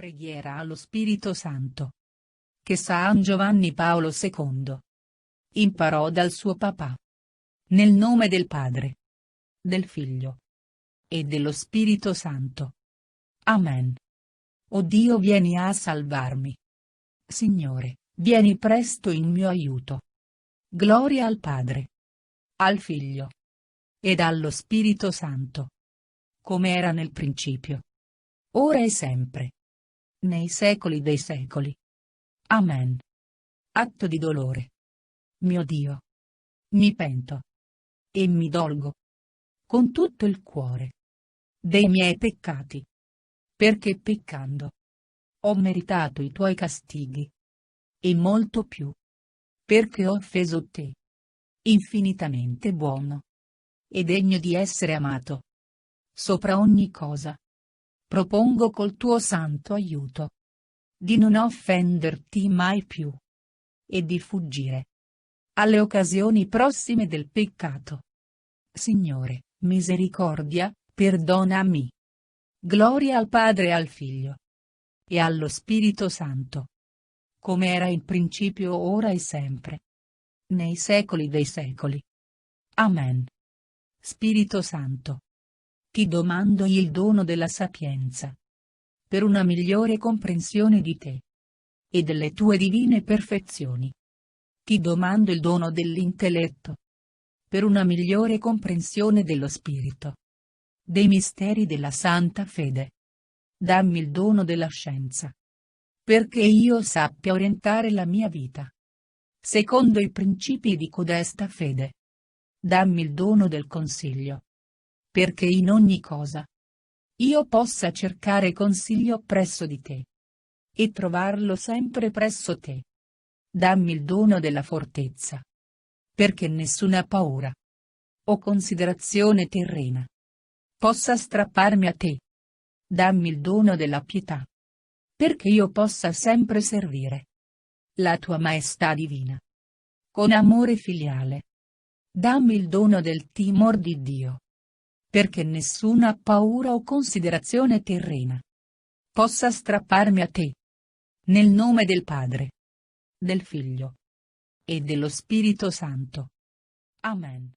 Preghiera allo Spirito Santo. Che San Giovanni Paolo II imparò dal suo papà. Nel nome del Padre, del Figlio e dello Spirito Santo. Amen. O Dio, vieni a salvarmi. Signore, vieni presto in mio aiuto. Gloria al Padre, al Figlio ed allo Spirito Santo, come era nel principio, ora e sempre, nei secoli dei secoli. Amen. Atto di dolore. Mio Dio, mi pento e mi dolgo con tutto il cuore dei miei peccati, perché peccando ho meritato i tuoi castighi, e molto più, perché ho offeso te, infinitamente buono e degno di essere amato sopra ogni cosa. Propongo col tuo santo aiuto di non offenderti mai più e di fuggire alle occasioni prossime del peccato. Signore, misericordia, perdonami. Gloria al Padre e al Figlio e allo Spirito Santo, come era in principio, ora e sempre, nei secoli dei secoli. Amen. Spirito Santo, ti domando il dono della sapienza, per una migliore comprensione di te e delle tue divine perfezioni. Ti domando il dono dell'intelletto, per una migliore comprensione dello spirito, dei misteri della santa fede. Dammi il dono della scienza, perché io sappia orientare la mia vita secondo i principi di codesta fede. Dammi il dono del consiglio, perché in ogni cosa io possa cercare consiglio presso di te e trovarlo sempre presso te. Dammi il dono della fortezza, perché nessuna paura o considerazione terrena possa strapparmi a te. Dammi il dono della pietà, perché io possa sempre servire la tua maestà divina con amore filiale. Dammi il dono del timor di Dio, perché nessuna paura o considerazione terrena possa strapparmi a te. Nel nome del Padre, del Figlio e dello Spirito Santo. Amen.